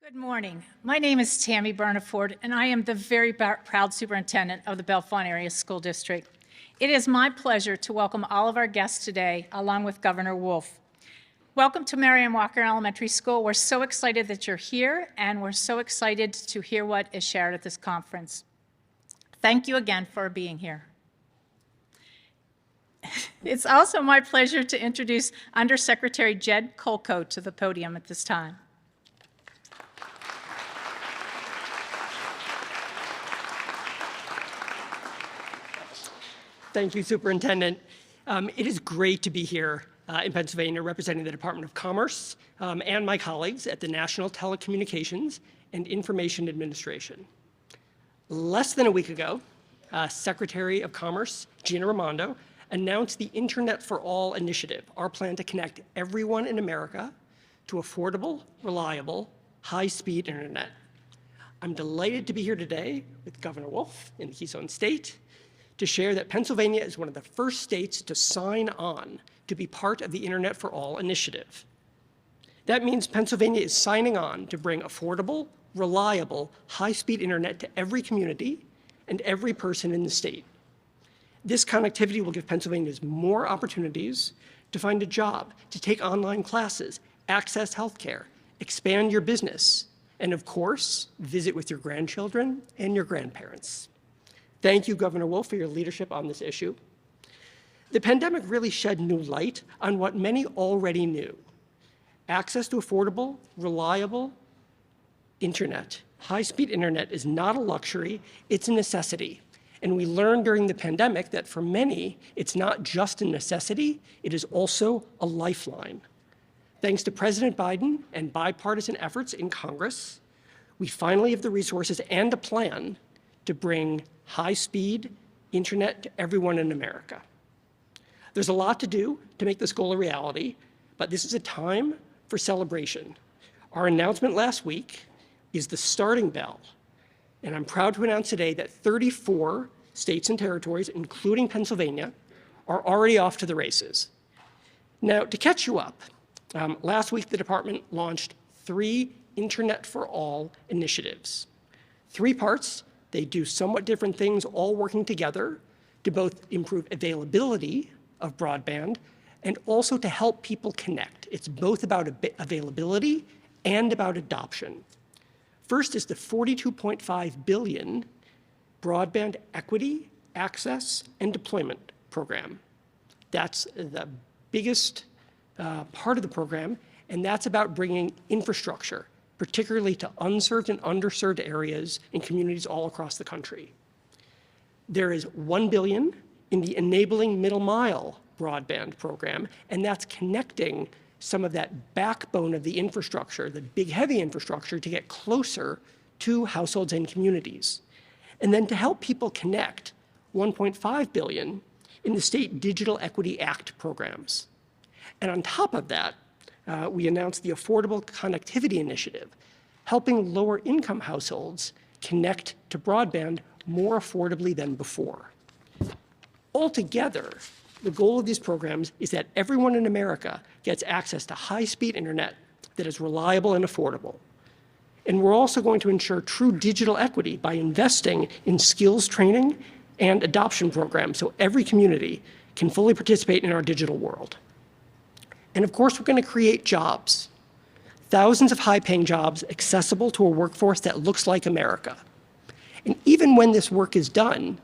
Good morning. My name is Tammy Burnaford, and I am the very proud superintendent of the Bellefonte Area School District. It is my pleasure to welcome all of our guests today, along with Governor Wolf. Welcome to Marion-Walker Elementary School. We're so excited that you're here, and we're so excited to hear what is shared at this conference. Thank you again for being here. It's also my pleasure to introduce Under Secretary Jed Kolko to the podium at this time. Thank you, Superintendent. It is great to be here in Pennsylvania representing the Department of Commerce and my colleagues at the National Telecommunications and Information Administration. Less than a week ago, Secretary of Commerce Gina Raimondo announced the Internet for All initiative, our plan to connect everyone in America to affordable, reliable, high-speed internet. I'm delighted to be here today with Governor Wolf in the Keystone State to share that Pennsylvania is one of the first states to sign on to be part of the Internet for All initiative. That means Pennsylvania is signing on to bring affordable, reliable, high-speed internet to every community and every person in the state. This connectivity will give Pennsylvanians more opportunities to find a job, to take online classes, access healthcare, expand your business, and of course, visit with your grandchildren and your grandparents. Thank you, Governor Wolf, for your leadership on this issue. The pandemic really shed new light on what many already knew. Access to affordable, reliable internet, high-speed internet is not a luxury, it's a necessity. And we learned during the pandemic that for many, it's not just a necessity, it is also a lifeline. Thanks to President Biden and bipartisan efforts in Congress, we finally have the resources and a plan to bring high-speed internet to everyone in America. There's a lot to do to make this goal a reality, but this is a time for celebration. Our announcement last week is the starting bell, and I'm proud to announce today that 34 states and territories, including Pennsylvania, are already off to the races. Now, to catch you up, last week the department launched 3 Internet for All initiatives. 3 parts. They do somewhat different things, all working together to both improve availability of broadband and also to help people connect. It's both about availability and about adoption. First is the $42.5 billion Broadband Equity, Access, and Deployment Program. That's the biggest part of the program, and that's about bringing infrastructure, particularly to unserved and underserved areas in communities all across the country. There is $1 billion in the Enabling Middle Mile broadband program, and that's connecting some of that backbone of the infrastructure, the big heavy infrastructure, to get closer to households and communities. And then to help people connect, $1.5 billion in the State Digital Equity Act programs. And on top of that, we announced the Affordable Connectivity Initiative, helping lower-income households connect to broadband more affordably than before. Altogether, the goal of these programs is that everyone in America gets access to high-speed internet that is reliable and affordable. And we're also going to ensure true digital equity by investing in skills training and adoption programs so every community can fully participate in our digital world. And of course, we're going to create jobs, thousands of high-paying jobs accessible to a workforce that looks like America. And even when this work is done,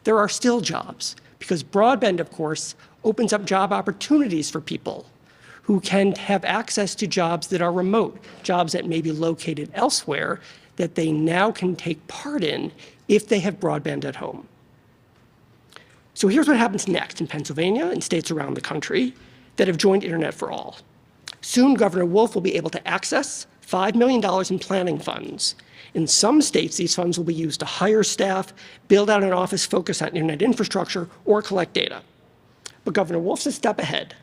there are still jobs, because broadband, of course, opens up job opportunities for people who can have access to jobs that are remote, jobs that may be located elsewhere, that they now can take part in if they have broadband at home. So here's what happens next in Pennsylvania and states around the country that have joined Internet for All. Soon, Governor Wolf will be able to access $5 million in planning funds. In some states, these funds will be used to hire staff, build out an office focused on internet infrastructure, or collect data. But Governor Wolf's a step ahead.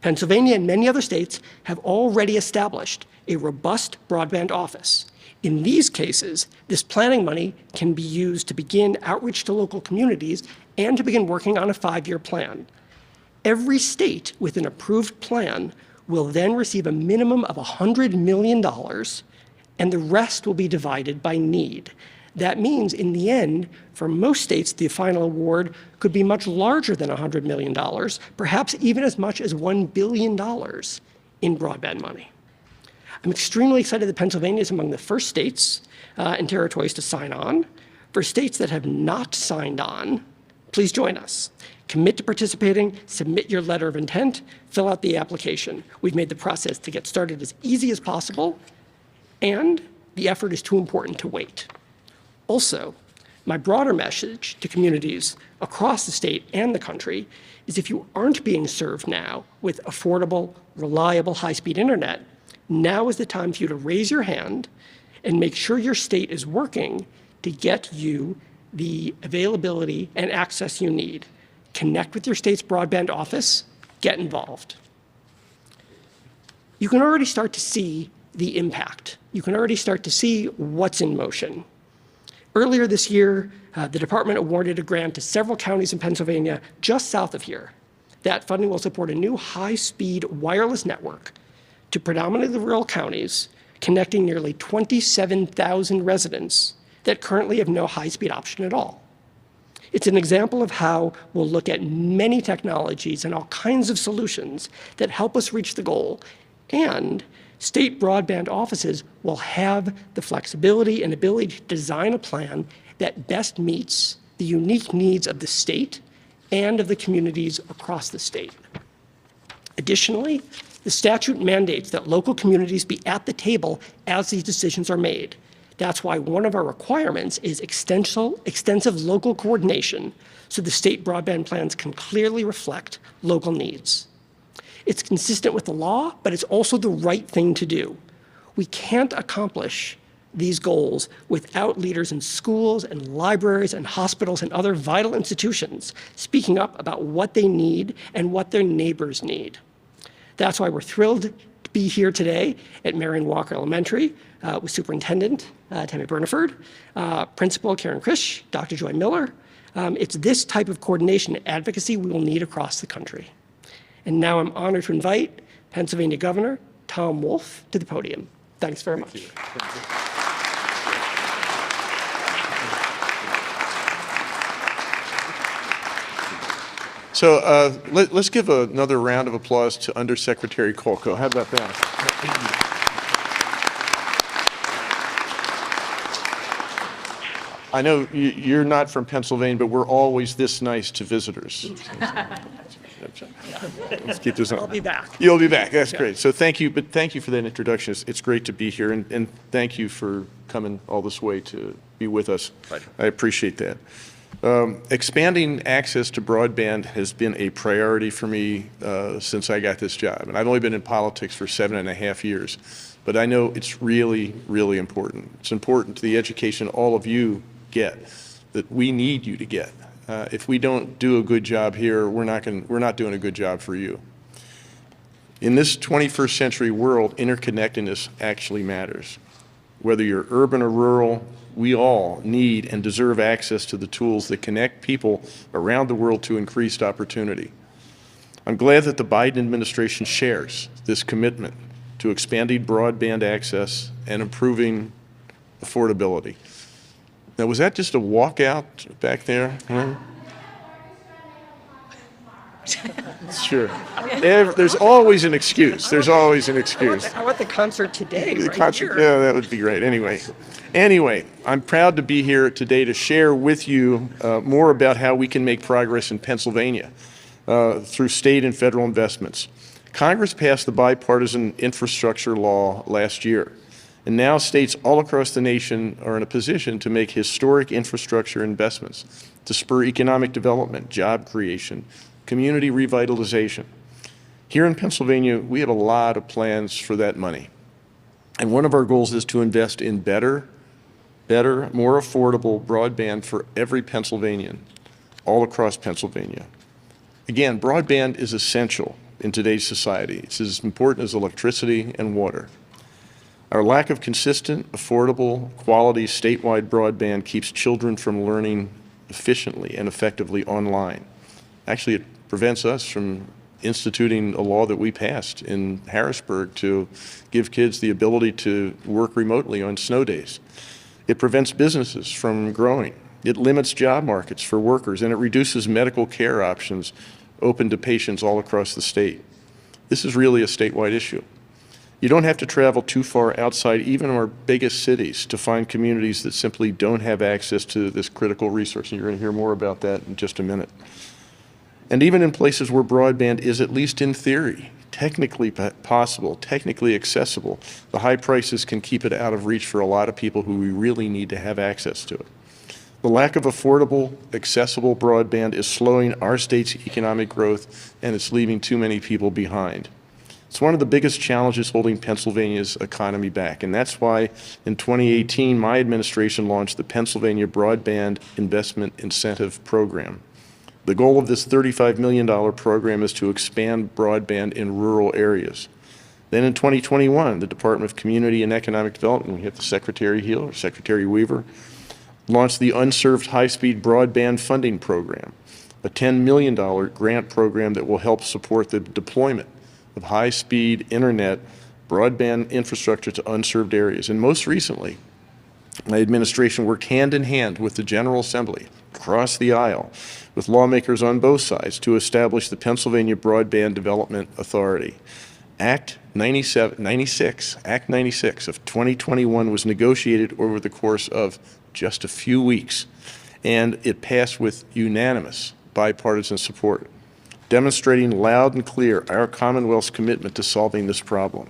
Pennsylvania and many other states have already established a robust broadband office. In these cases, this planning money can be used to begin outreach to local communities and to begin working on a 5-year plan. Every state with an approved plan will then receive a minimum of $100 million and the rest will be divided by need. That means, in the end, for most states, the final award could be much larger than $100 million, perhaps even as much as $1 billion in broadband money. I'm extremely excited that Pennsylvania is among the first states and territories to sign on. For states that have not signed on, please join us. Commit to participating, submit your letter of intent, fill out the application. We've made the process to get started as easy as possible, and the effort is too important to wait. Also, my broader message to communities across the state and the country is if you aren't being served now with affordable, reliable, high-speed internet, now is the time for you to raise your hand and make sure your state is working to get you the availability and access you need. Connect with your state's broadband office, get involved. You can already start to see the impact. You can already start to see what's in motion. Earlier this year, the department awarded a grant to several counties in Pennsylvania just south of here. That funding will support a new high-speed wireless network to predominantly rural counties, connecting nearly 27,000 residents that currently have no high-speed option at all. It's an example of how we'll look at many technologies and all kinds of solutions that help us reach the goal, and state broadband offices will have the flexibility and ability to design a plan that best meets the unique needs of the state and of the communities across the state. Additionally, the statute mandates that local communities be at the table as these decisions are made. That's why one of our requirements is extensive local coordination so the state broadband plans can clearly reflect local needs. It's consistent with the law, but it's also the right thing to do. We can't accomplish these goals without leaders in schools and libraries and hospitals and other vital institutions speaking up about what they need and what their neighbors need. That's why we're thrilled to be here today at Marion-Walker Elementary with Superintendent Tammy Burniford, Principal Karen Krish, Dr. Joy Miller. It's this type of coordination and advocacy we will need across the country. And now I'm honored to invite Pennsylvania Governor Tom Wolf to the podium. Thanks very much. So let's give another round of applause to Under Secretary Kolko. How about that? I know you're not from Pennsylvania, but we're always this nice to visitors. Let's keep this on. I'll be back. You'll be back. That's great. So thank you, but thank you for that introduction. It's great to be here, and thank you for coming all this way to be with us. Pleasure. I appreciate that. Expanding access to broadband has been a priority for me since I got this job. And I've only been in politics for 7.5 years. But I know it's really, really important. It's important to the education all of you get, that we need you to get. If we don't do a good job here, we're not doing a good job for you. In this 21st century world, interconnectedness actually matters. Whether you're urban or rural, we all need and deserve access to the tools that connect people around the world to increased opportunity. I'm glad that the Biden administration shares this commitment to expanding broadband access and improving affordability. Now, was that just a walkout back there? Huh? Sure. There's always an excuse. There's always an excuse. How about the concert today? The right concert, here? yeah, that would be great. Anyway, I'm proud to be here today to share with you more about how we can make progress in Pennsylvania through state and federal investments. Congress passed the bipartisan infrastructure law last year, and now states all across the nation are in a position to make historic infrastructure investments to spur economic development, job creation, community revitalization. Here in Pennsylvania, we have a lot of plans for that money. And one of our goals is to invest in better, more affordable broadband for every Pennsylvanian, all across Pennsylvania. Again, broadband is essential in today's society. It's as important as electricity and water. Our lack of consistent, affordable, quality statewide broadband keeps children from learning efficiently and effectively online. Actually, it prevents us from instituting a law that we passed in Harrisburg to give kids the ability to work remotely on snow days. It prevents businesses from growing. It limits job markets for workers, and it reduces medical care options open to patients all across the state. This is really a statewide issue. You don't have to travel too far outside even our biggest cities to find communities that simply don't have access to this critical resource, and you're going to hear more about that in just a minute. And even in places where broadband is, at least in theory, technically possible, technically accessible, the high prices can keep it out of reach for a lot of people who we really need to have access to it. The lack of affordable, accessible broadband is slowing our state's economic growth, and it's leaving too many people behind. It's one of the biggest challenges holding Pennsylvania's economy back, and that's why in 2018, my administration launched the Pennsylvania Broadband Investment Incentive Program. The goal of this $35 million program is to expand broadband in rural areas. Then in 2021, the Department of Community and Economic Development, we had the Secretary here, or Secretary Weaver, launched the Unserved High-Speed Broadband Funding Program, a $10 million grant program that will help support the deployment of high-speed internet broadband infrastructure to unserved areas. And most recently, my administration worked hand in hand with the General Assembly across the aisle with lawmakers on both sides to establish the Pennsylvania Broadband Development Authority. Act 96 of 2021 was negotiated over the course of just a few weeks, and it passed with unanimous bipartisan support, demonstrating loud and clear our Commonwealth's commitment to solving this problem.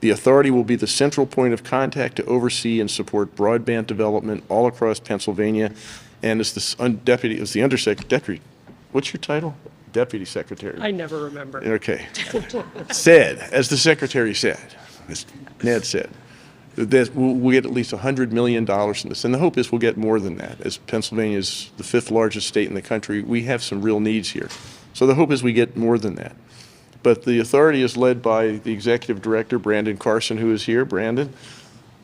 The authority will be the central point of contact to oversee and support broadband development all across Pennsylvania, and as the Undersecretary, what's your title? Deputy Secretary. I never remember. Okay. As the Secretary said, as Ned said, that we'll get at least $100 million from this. And the hope is we'll get more than that. As Pennsylvania is the 5th largest state in the country, we have some real needs here. So the hope is we get more than that. But the authority is led by the Executive Director, Brandon Carson, who is here. Brandon,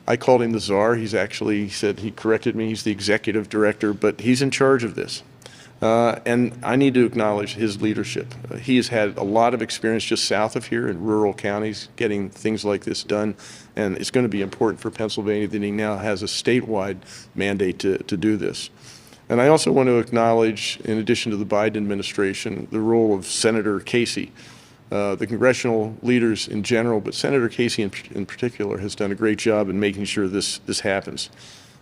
I called him the czar. He said he corrected me. He's the Executive Director, but he's in charge of this. And I need to acknowledge his leadership. He has had a lot of experience just south of here in rural counties getting things like this done, and it's going to be important for Pennsylvania that he now has a statewide mandate to do this. And I also want to acknowledge, in addition to the Biden administration, the role of Senator Casey. The congressional leaders in general, but Senator Casey in particular has done a great job in making sure this happens.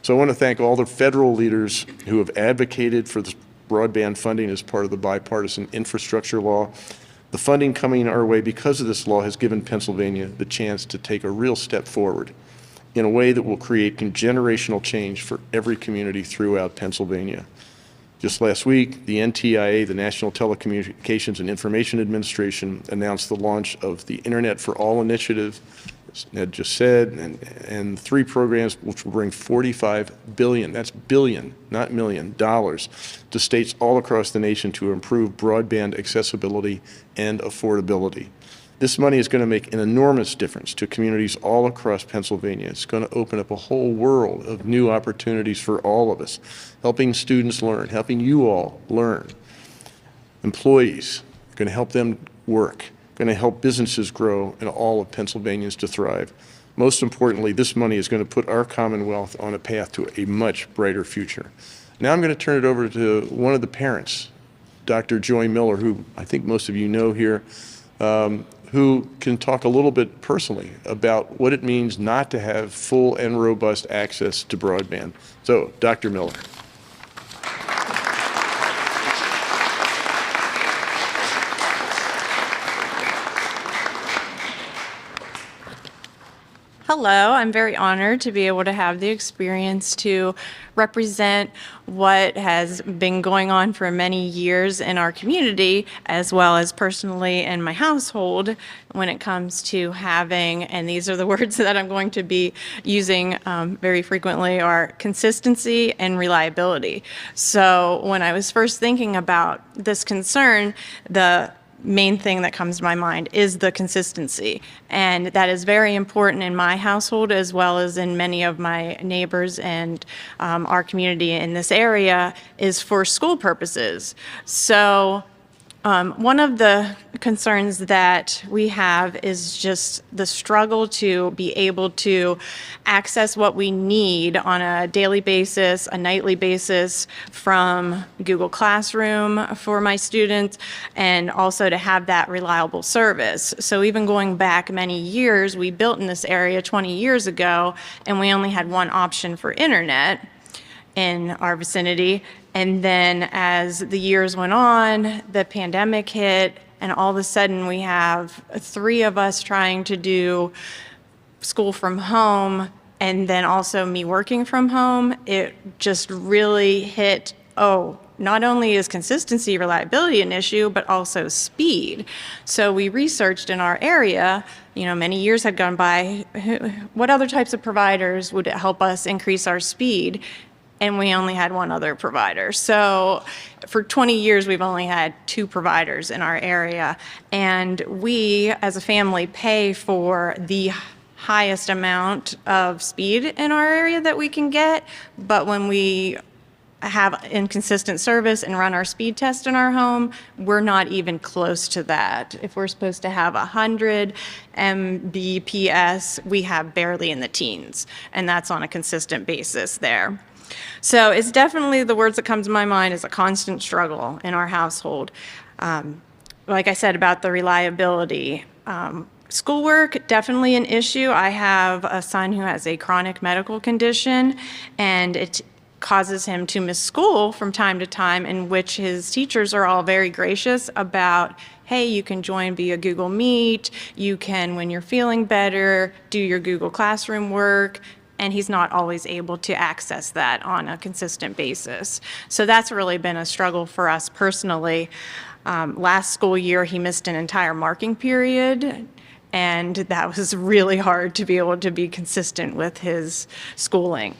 So I want to thank all the federal leaders who have advocated for this broadband funding as part of the bipartisan infrastructure law. The funding coming our way because of this law has given Pennsylvania the chance to take a real step forward in a way that will create generational change for every community throughout Pennsylvania. Just last week, the NTIA, the National Telecommunications and Information Administration, announced the launch of the Internet for All initiative, as Ned just said, and 3 programs which will bring $45 billion, that's billion, not million, dollars to states all across the nation to improve broadband accessibility and affordability. This money is going to make an enormous difference to communities all across Pennsylvania. It's going to open up a whole world of new opportunities for all of us, helping students learn, helping you all learn. Employees, going to help them work, going to help businesses grow and all of Pennsylvanians to thrive. Most importantly, this money is going to put our Commonwealth on a path to a much brighter future. Now I'm going to turn it over to one of the parents, Dr. Joy Miller, who I think most of you know here, who can talk a little bit personally about what it means not to have full and robust access to broadband. So, Dr. Miller. Hello, I'm very honored to be able to have the experience to represent what has been going on for many years in our community, as well as personally in my household when it comes to having, and these are the words that I'm going to be using very frequently, are consistency and reliability. So when I was first thinking about this concern, the main thing that comes to my mind is the consistency, and that is very important in my household as well as in many of my neighbors and our community in this area is for school purposes. So One of the concerns that we have is just the struggle to be able to access what we need on a daily basis, a nightly basis from Google Classroom for my students, and also to have that reliable service. So even going back many years, we built in this area 20 years ago, and we only had one option for internet in our vicinity. And then as the years went on, the pandemic hit, and all of a sudden we have 3 of us trying to do school from home, and then also me working from home. It just really hit, not only is consistency, reliability an issue, but also speed. So we researched in our area, many years had gone by, what other types of providers would help us increase our speed? And we only had one other provider. So for 20 years, we've only had 2 providers in our area. And we, as a family, pay for the highest amount of speed in our area that we can get. But when we have inconsistent service and run our speed test in our home, we're not even close to that. If we're supposed to have 100 Mbps, we have barely in the teens. And that's on a consistent basis there. So it's definitely, the words that come to my mind is a constant struggle in our household. Like I said about the reliability, schoolwork, definitely an issue. I have a son who has a chronic medical condition, and it causes him to miss school from time to time, in which his teachers are all very gracious about, hey, you can join via Google Meet, you can, when you're feeling better, do your Google Classroom work, and he's not always able to access that on a consistent basis. So that's really been a struggle for us personally. Last school year, he missed an entire marking period, and that was really hard to be able to be consistent with his schooling.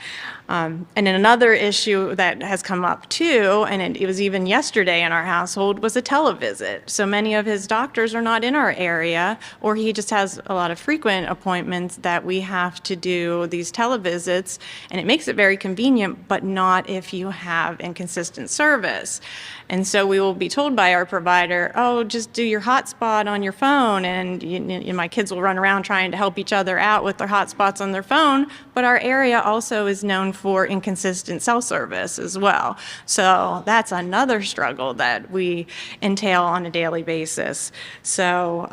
And then another issue that has come up too, and it was even yesterday in our household, was a televisit. So many of his doctors are not in our area, or he just has a lot of frequent appointments that we have to do these televisits, and it makes it very convenient, but not if you have inconsistent service. And so we will be told by our provider, just do your hotspot on your phone, and my kids will run around trying to help each other out with their hotspots on their phone, but our area also is known for inconsistent cell service as well. So that's another struggle that we entail on a daily basis. So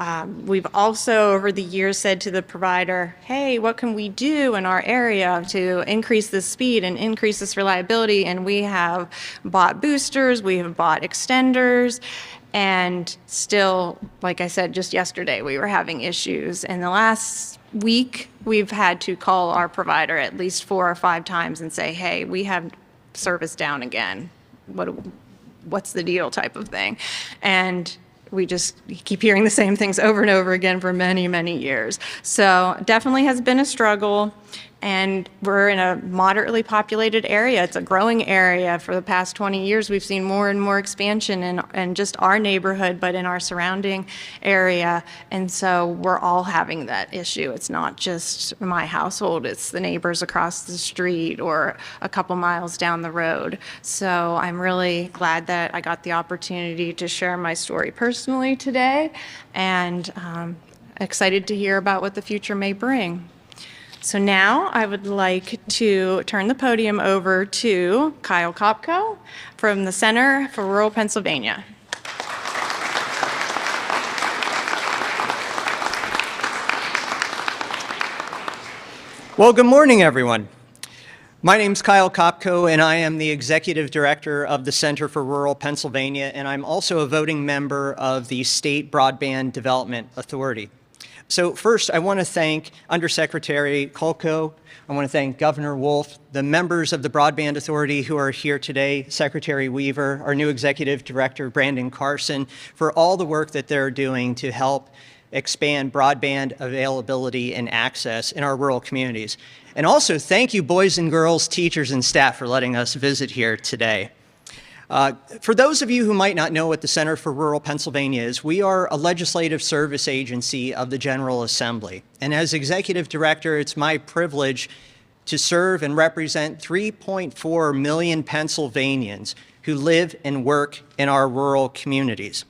we've also over the years said to the provider, hey, what can we do in our area to increase the speed and increase this reliability? And we have bought boosters, we have bought extenders, and still, like I said, just yesterday, we were having issues. In the last week, we've had to call our provider at least 4 or 5 times and say, hey, we have service down again. What's the deal type of thing? And we just keep hearing the same things over and over again for many, many years. So definitely has been a struggle. And we're in a moderately populated area. It's a growing area. For the past 20 years, we've seen more and more expansion in just our neighborhood, but in our surrounding area. And so we're all having that issue. It's not just my household, it's the neighbors across the street or a couple miles down the road. So I'm really glad that I got the opportunity to share my story personally today, and excited to hear about what the future may bring. So now I would like to turn the podium over to Kyle Kopko from the Center for Rural Pennsylvania. Well, good morning, everyone. My name's Kyle Kopko, and I am the Executive Director of the Center for Rural Pennsylvania, and I'm also a voting member of the State Broadband Development Authority. So first, I want to thank Under Secretary Kolko. I want to thank Governor Wolf, the members of the Broadband Authority who are here today, Secretary Weaver, our new Executive Director, Brandon Carson, for all the work that they're doing to help expand broadband availability and access in our rural communities. And also, thank you, boys and girls, teachers, and staff for letting us visit here today. For those of you who might not know what the Center for Rural Pennsylvania is, we are a legislative service agency of the General Assembly. And as Executive Director, it's my privilege to serve and represent 3.4 million Pennsylvanians who live and work in our rural communities.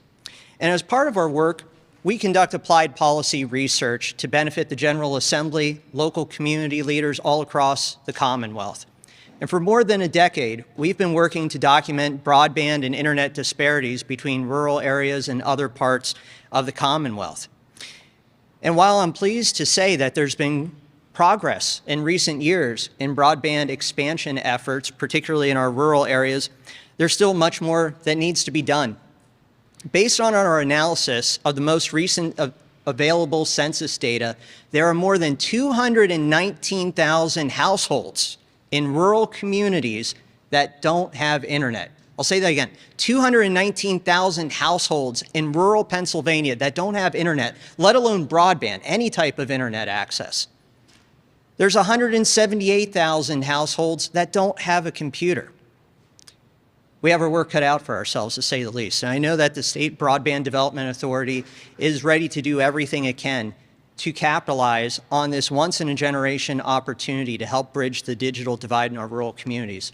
And as part of our work, we conduct applied policy research to benefit the General Assembly, local community leaders all across the Commonwealth. And for more than a decade, we've been working to document broadband and internet disparities between rural areas and other parts of the Commonwealth. And while I'm pleased to say that there's been progress in recent years in broadband expansion efforts, particularly in our rural areas, there's still much more that needs to be done. Based on our analysis of the most recent available census data, there are more than 219,000 households in rural communities that don't have internet. I'll say that again, 219,000 households in rural Pennsylvania that don't have internet, let alone broadband, any type of internet access. There's 178,000 households that don't have a computer. We have our work cut out for ourselves, to say the least. And I know that the State Broadband Development Authority is ready to do everything it can to capitalize on this once-in-a-generation opportunity to help bridge the digital divide in our rural communities.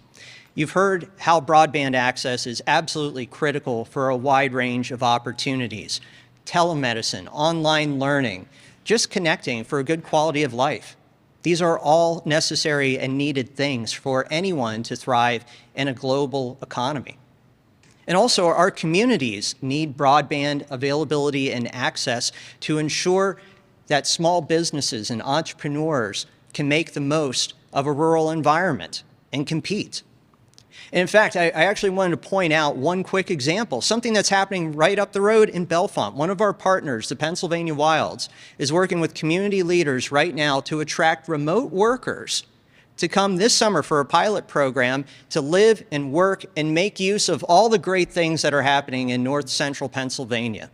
You've heard how broadband access is absolutely critical for a wide range of opportunities. Telemedicine, online learning, just connecting for a good quality of life. These are all necessary and needed things for anyone to thrive in a global economy. And also, our communities need broadband availability and access to ensure that small businesses and entrepreneurs can make the most of a rural environment and compete. And in fact, I actually wanted to point out one quick example, something that's happening right up the road in Bellefonte. One of our partners, the Pennsylvania Wilds, is working with community leaders right now to attract remote workers to come this summer for a pilot program to live and work and make use of all the great things that are happening in north central Pennsylvania.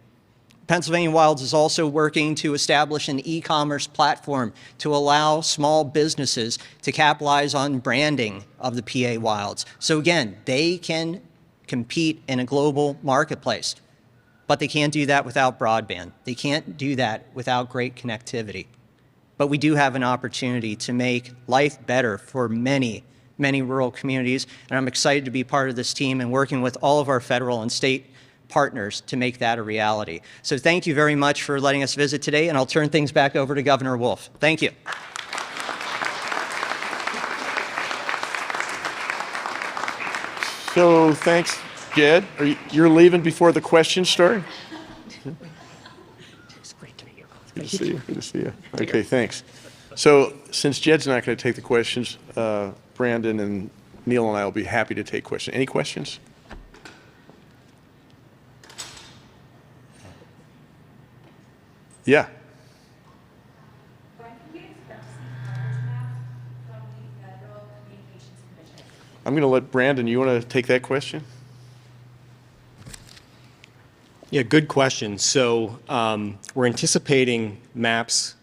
Pennsylvania Wilds is also working to establish an e-commerce platform to allow small businesses to capitalize on branding of the PA Wilds. So again, they can compete in a global marketplace, but they can't do that without broadband. They can't do that without great connectivity. But we do have an opportunity to make life better for many, many rural communities, and I'm excited to be part of this team and working with all of our federal and state partners to make that a reality. So thank you very much for letting us visit today, and I'll turn things back over to Governor Wolf. Thank you. So thanks, Jed. You're leaving before the questions start? It's great to meet you. Good to see you. Good to see you. Okay, thanks. So since Jed's not going to take the questions, Brandon and Neil and I will be happy to take questions. Any questions? Yeah. I'm going to let Brandon, you want to take that question? Yeah, good question. So we're anticipating maps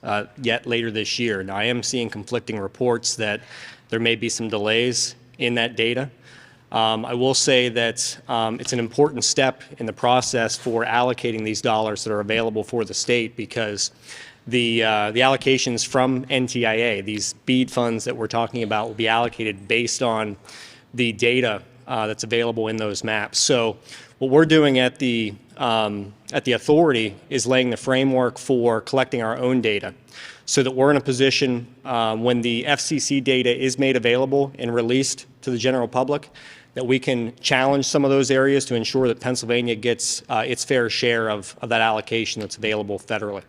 yet later this year. Now, I am seeing conflicting reports that there may be some delays in that data. I will say that it's an important step in the process for allocating these dollars that are available for the state, because the allocations from NTIA, these BEAD funds that we're talking about, will be allocated based on the data that's available in those maps. So what we're doing at the authority is laying the framework for collecting our own data, so that we're in a position when the FCC data is made available and released to the general public, that we can challenge some of those areas to ensure that Pennsylvania gets its fair share of that allocation that's available federally.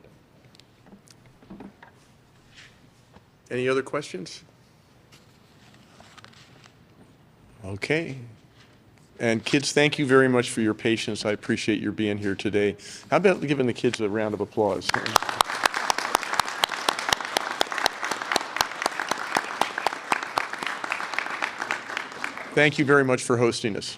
Any other questions? Okay. And kids, thank you very much for your patience. I appreciate your being here today. How about giving the kids a round of applause? Thank you very much for hosting us.